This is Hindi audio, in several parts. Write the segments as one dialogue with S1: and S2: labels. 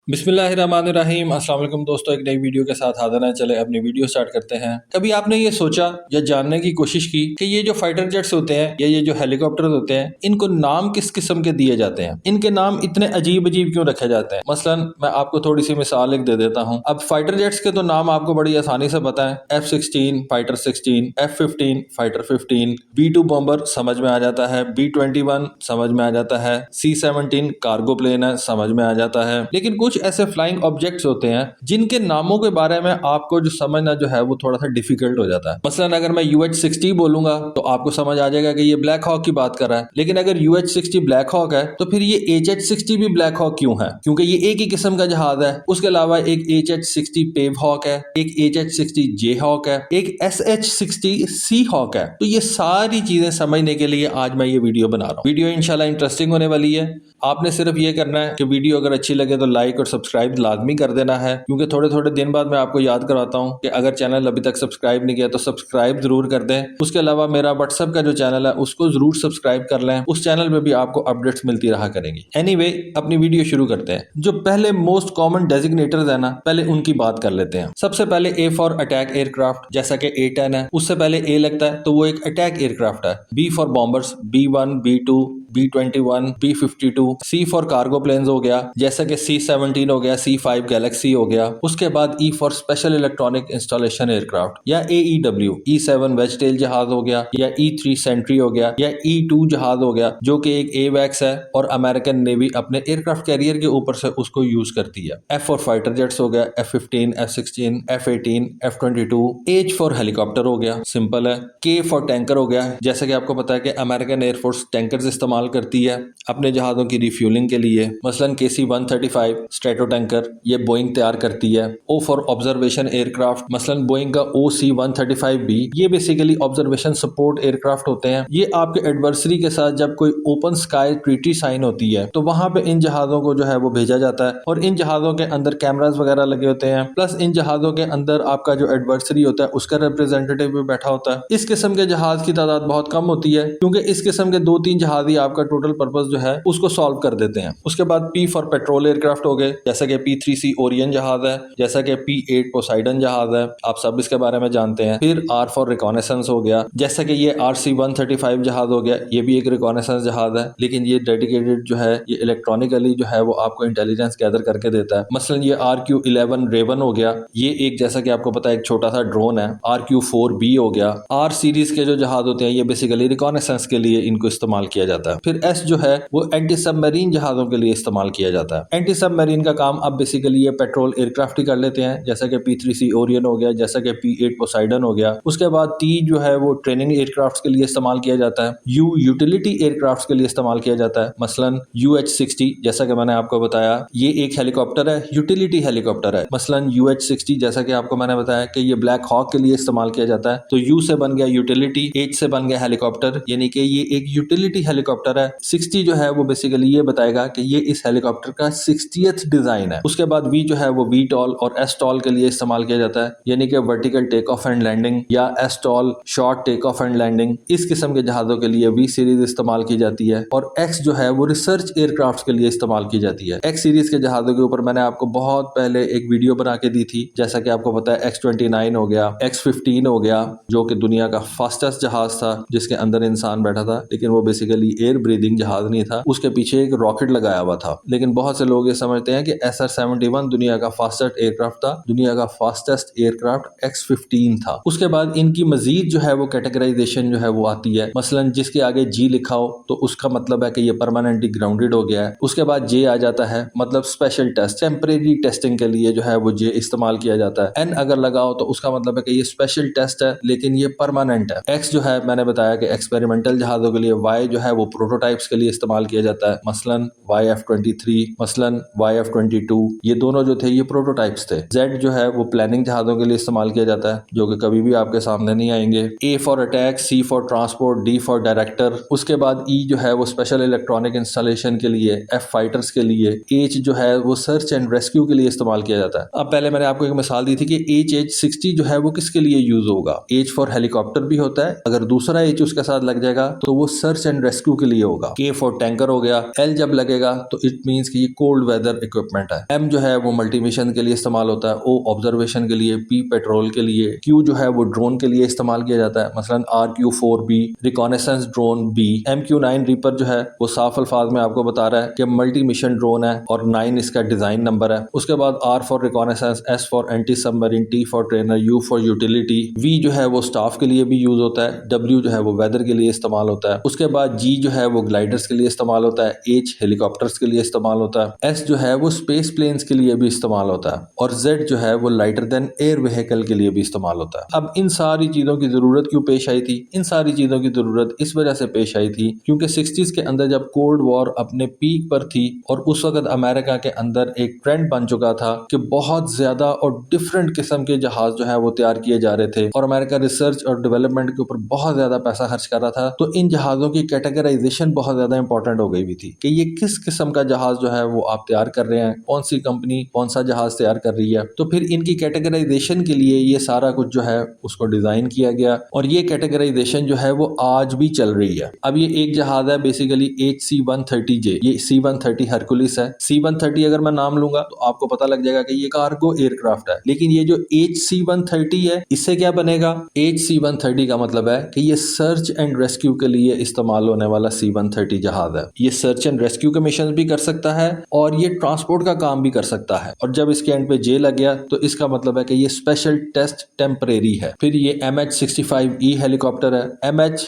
S1: बिस्मिल्लाहिर्रहमानिर्रहीम। अस्सलाम वालेकुम दोस्तों, एक नई वीडियो के साथ हाजिर हैं। चले अपनी वीडियो स्टार्ट करते हैं। कभी आपने ये सोचा या जानने की कोशिश की कि ये जो फाइटर जेट्स होते हैं या ये जो हेलीकॉप्टर होते हैं, इनको नाम किस किस्म के दिए जाते हैं? इनके नाम इतने अजीब अजीब क्यों रखे जाते हैं? मसलन मैं आपको थोड़ी सी मिसाल एक दे देता हूँ। अब फाइटर जेट्स के तो नाम आपको बड़ी आसानी से पता है। F-16 fighter 16, F-15 fighter 15, B-2 bomber समझ में आ जाता है, B-21 समझ में आ जाता है, C-17 कार्गो प्लेन है, समझ में आ जाता है। लेकिन कुछ ऐसे फ्लाइंग ऑब्जेक्ट्स होते हैं जिनके नामों के बारे में आपको जो समझना जो है वो थोड़ा सा डिफिकल्ट हो जाता है। मसलन अगर मैं UH-60 बोलूंगा तो आपको समझ आ जाएगा कि ये ब्लैक हॉक की बात कर रहा है। लेकिन अगर UH-60 ब्लैक हॉक है तो फिर ये HH-60 भी ब्लैक हॉक क्यों है? क्योंकि ये एक ही किस्म का जहाज है। उसके अलावा एक HH-60 पेव हॉक है, एक HH-60 जे हॉक है, एक SH-60 सी हॉक है। तो ये सारी चीजें समझने के लिए आज मैं ये वीडियो बना रहा हूँ। वीडियो इंशाल्लाह इंटरेस्टिंग होने वाली है। आपने सिर्फ ये करना है कि वीडियो अगर अच्छी लगे तो लाइक और सब्सक्राइब लाजमी कर देना है, क्योंकि थोड़े थोड़े दिन बाद मैं आपको याद करवाता हूँ कि अगर चैनल अभी तक सब्सक्राइब नहीं किया तो सब्सक्राइब जरूर कर दें। उसके अलावा मेरा व्हाट्सएप का जो चैनल है उसको जरूर सब्सक्राइब कर लें। उस चैनल में भी आपको अपडेट्स मिलती रहा करेंगी। एनीवे, अपनी वीडियो शुरू करते हैं। जो पहले मोस्ट कॉमन डेजिग्नेटर्स है ना, पहले उनकी बात कर लेते हैं। सबसे पहले A फॉर अटैक एयरक्राफ्ट, जैसा कि A-10 है, उससे पहले A लगता है तो वो एक अटैक एयरक्राफ्ट है। B for bombers, B-1, B-2, B-21, B-52, C for cargo planes हो गया, जैसा कि C-17 हो गया, C-5 गैलेक्सी हो गया। उसके बाद E for special electronic installation aircraft या AEW, E-7 वेजटेल जहाज हो गया, या E-3 सेंट्री हो गया, या E-2 जहाज हो गया, जो कि एक AWACS है और अमेरिकन नेवी अपने एयरक्राफ्ट कैरियर के ऊपर से उसको यूज करती है। F फॉर फाइटर जेट्स हो गया, F-15, F-16, F-18, F-22, H for helicopter हो गया, सिंपल है। K फॉर टैंकर हो गया, जैसा कि आपको पता है कि अमेरिकन एयरफोर्स टैंकर्स इस्तेमाल करती है अपने जहाजों की रिफ्यूलिंग के लिए। मसलन KC-135 स्ट्रेटो टैंकर ये बोइंग तैयार करती है। O फॉर ऑब्जर्वेशन एयरक्राफ्ट, मसलन बोइंग का OC-135B, ये बेसिकली ऑब्जर्वेशन सपोर्ट एयरक्राफ्ट होते हैं। ये आपके एडवर्सरी के साथ जब कोई ओपन स्काई ट्रीटी साइन होती है तो वहां पे इन जहाजों को जो है वो भेजा जाता है, और इन जहाजों के अंदर कैमरास वगैरह लगे होते हैं। प्लस इन जहाजों के अंदर आपका जो एडवर्सरी होता है उसका रिप्रेजेंटेटिव भी बैठा होता है। इस किस्म के जहाज की तादाद बहुत कम होती है, क्योंकि इस किस्म के 2-3 जहाज ही आपका टोटल पर्पस जो है उसको सॉल्व कर देते हैं। उसके बाद P फॉर पेट्रोल एयरक्राफ्ट हो गए, जैसा कि P-3C ओरियन जहाज है, जैसा कि P-8 पोसाइडन जहाज है, आप सब इसके बारे में जानते हैं। फिर R फॉर रिकॉनेसेंस हो गया, जैसा कि ये RC-135 जहाज हो गया, ये भी एक रिकॉनेसेंस जहाज है, लेकिन ये डेडिकेटेड जो है ये इलेक्ट्रॉनिकली जो है वो आपको इंटेलिजेंस गैदर करके देता है। मसलन ये RQ-11 रेवन हो गया, ये एक जैसा कि आपको पता है एक छोटा सा ड्रोन है। RQ-4B हो गया। R सीरीज के जो जहाज होते हैं ये बेसिकली रिकॉनेसेंस के लिए इनको इस्तेमाल किया जाता है। फिर S जो है वो एंटी सबमरीन जहाजों के लिए इस्तेमाल किया जाता है। एंटी सबमरीन का काम अब बेसिकली ये पेट्रोल एयरक्राफ्ट ही कर लेते हैं, जैसा कि P-3C ओरियन हो गया, जैसा कि P-8 पोसाइडन हो गया। उसके बाद T जो है वो ट्रेनिंग एयरक्राफ्ट के लिए इस्तेमाल किया जाता है। U यूटिलिटी एयरक्राफ्ट के लिए इस्तेमाल किया जाता है। मसलन UH-60 जैसा कि मैंने आपको बताया ये एक हेलीकॉप्टर है, यूटिलिटी हेलीकॉप्टर है। मसलन UH-60 जैसा कि आपको मैंने बताया कि ये ब्लैक हॉक के लिए इस्तेमाल किया जाता है। तो U से बन गया यूटिलिटी, H से बन गया हेलीकॉप्टर, यानी कि ये एक यूटिलिटी हेलीकॉप्टर है। 60 जो है वो बेसिकली ये बताएगा कि ये इस हेलीकॉप्टर का 60th डिजाइन है। उसके बाद V जो है वो VTOL और STOL के लिए इस्तेमाल किया जाता है, यानी कि vertical take off and landing या STOL short take off and landing. इस किस्म के जहाजों के लिए V सीरीज इस्तेमाल की जाती है। और X जो है वो रिसर्च एयरक्राफ्ट के लिए इस्तेमाल की जाती है। X सीरीज के जहाजों के ऊपर मैंने आपको बहुत पहले एक वीडियो बना के दी थी, जैसा कि आपको पता है X-29 हो गया, X-15 हो गया, जो कि दुनिया का फास्टेस्ट जहाज था जिसके अंदर इंसान बैठा था, लेकिन वो बेसिकली एयर ब्रीदिंग जहाज नहीं था, उसके पीछे एक रॉकेट लगाया हुआ था। लेकिन बहुत से लोग ये समझते हैं कि SR-71 दुनिया का फास्टेस्ट एयरक्राफ्ट था। दुनिया का फास्टेस्ट एयरक्राफ्ट X-15 था। उसके बाद इनकी मजीद जो है वो कैटेगराइजेशन जो है वो आती है। मसलन जिसके आगे G लिखा हो तो उसका मतलब है कि ये परमानेंटली ग्राउंडेड हो गया है। उसके बाद J आ जाता है, मतलब स्पेशल टेस्ट, टेम्परेरी टेस्टिंग के लिए जो है वो J इस्तेमाल किया जाता है। N अगर लगाओ तो उसका मतलब है कि ये स्पेशल टेस्ट है लेकिन ये परमानेंट है। X जो है मैंने बताया कि एक्सपेरिमेंटल जहाजों के लिए, Y जो है वो प्रोटोटाइप्स के लिए इस्तेमाल किया जाता है। मसलन YF-23, मसलन YF-22, ये दोनों जो थे ये प्रोटोटाइप्स थे। Z जो है वो प्लानिंग जहाजों के लिए इस्तेमाल किया जाता है, जो कि कभी भी आपके सामने नहीं आएंगे। A for attack, C for transport, D for director. उसके बाद E जो है वो स्पेशल इलेक्ट्रॉनिक इंस्टॉलेशन के लिए, F फाइटर्स के लिए, H जो है वो सर्च एंड रेस्क्यू के लिए इस्तेमाल किया जाता है। अब पहले मैंने आपको एक मिसाल दी थी कि HH-60 जो है वो किसके लिए यूज होगा। H फॉर हेलीकॉप्टर भी होता है, अगर दूसरा H उसके साथ लग जाएगा तो वो सर्च एंड रेस्क्यू के लिए ये होगा। K फॉर टैंकर हो गया। L जब लगेगा तो इट मीन्स कि ये कोल्ड वेदर इक्विपमेंट है। M जो है वो मल्टी मिशन के लिए इस्तेमाल होता है। O ऑब्जर्वेशन के लिए, P पेट्रोल के लिए, Q जो है वो ड्रोन के लिए इस्तेमाल किया जाता है, मसलन RQ-4B reconnaissance drone B। MQ-9 reaper जो है वो साफ अल्फाज में आपको बता रहा है कि मल्टी मिशन ड्रोन है और 9 इसका डिजाइन नंबर है। उसके बाद R for reconnaissance, S for anti submarine, T for trainer, U for utility, V जो है वो स्टाफ के लिए भी यूज होता है, W जो है वो वेदर के लिए इस्तेमाल होता है। उसके बाद G जो है वो ग्लाइडर्स के लिए इस्तेमाल होता है, H हेलीकॉप्टर्स के लिए इस्तेमाल होता है, S जो है वो स्पेस प्लेन्स के लिए भी इस्तेमाल होता है और Z जो है वो लाइटर देन एयर व्हीकल के लिए भी इस्तेमाल होता है। अब इन सारी चीजों की जरूरत क्यों पेश आई थी? इन सारी चीजों की जरूरत इस वजह से पेश आई थी क्योंकि 60s के अंदर जब कोल्ड वॉर अपने पीक पर थी और उस वक्त अमेरिका के अंदर एक ट्रेंड बन चुका था कि बहुत ज्यादा और डिफरेंट किस्म के जहाज जो है वो तैयार किए जा रहे थे और अमेरिका रिसर्च और डेवलपमेंट के ऊपर बहुत ज्यादा पैसा खर्च कर रहा था, तो इन जहाजों की कैटेगराइजेशन बहुत ज्यादा इंपॉर्टेंट हो गई हुई थी कि ये किस किस्म का जहाज जो है वो आप तैयार कर रहे हैं, कौन सी कंपनी कौन सा जहाज तैयार कर रही है। तो फिर इनकी कैटेगराइजेशन के लिए ये सारा कुछ जो है उसको डिजाइन किया गया और ये कैटेगराइजेशन जो है वो आज भी चल रही है। अब ये एक जहाज है बेसिकली HC-130J, ये C-130 हरकुलिस है। C-130 अगर मैं नाम लूंगा तो आपको पता लग जाएगा कि ये कार्गो एयरक्राफ्ट है, लेकिन ये जो HC-130 है इससे क्या बनेगा? HC-130 का मतलब है कि ये सर्च एंड रेस्क्यू के लिए इस्तेमाल होने वाला C-130 जहाज है। ये सर्च एंड रेस्क्यू के मिशन भी कर सकता है और ये ट्रांसपोर्ट का काम भी कर सकता है। और जब इसके एंड पे J लग गया तो इसका मतलब है कि ये स्पेशल टेस्ट टेम्परेरी है। फिर ये MH-65E हेलीकॉप्टर है।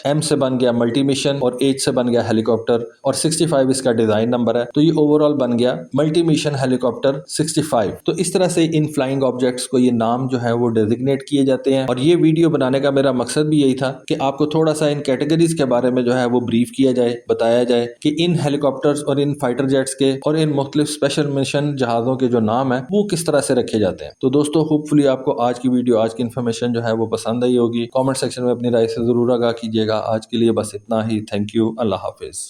S1: M से बन गया मल्टी मिशन और H से बन गया हेलीकॉप्टर और 65 इसका डिजाइन नंबर है, तो ये ओवरऑल बन गया मल्टी मिशन हेलीकॉप्टर 65। तो इस तरह से इन फ्लाइंग ऑब्जेक्ट्स को ये नाम जो है वो डेजिग्नेट किए जाते हैं। और ये वीडियो बनाने का मेरा मकसद भी यही था कि आपको थोड़ा सा इन कैटेगरीज के बारे में जो है वो ब्रीफ किया जाए, बताया जाए कि इन हेलीकॉप्टर्स और इन फाइटर जेट्स के और इन मुख्तलिफ स्पेशल मिशन जहाजों के जो नाम है वो किस तरह से रखे जाते हैं। तो दोस्तों होपफुली आपको आज की वीडियो, आज की इन्फॉर्मेशन जो है वो पसंद आई होगी। कमेंट सेक्शन में अपनी राय से जरूर आगाह कीजिएगा। आज के लिए बस इतना ही। Thank you. Allah Hafiz.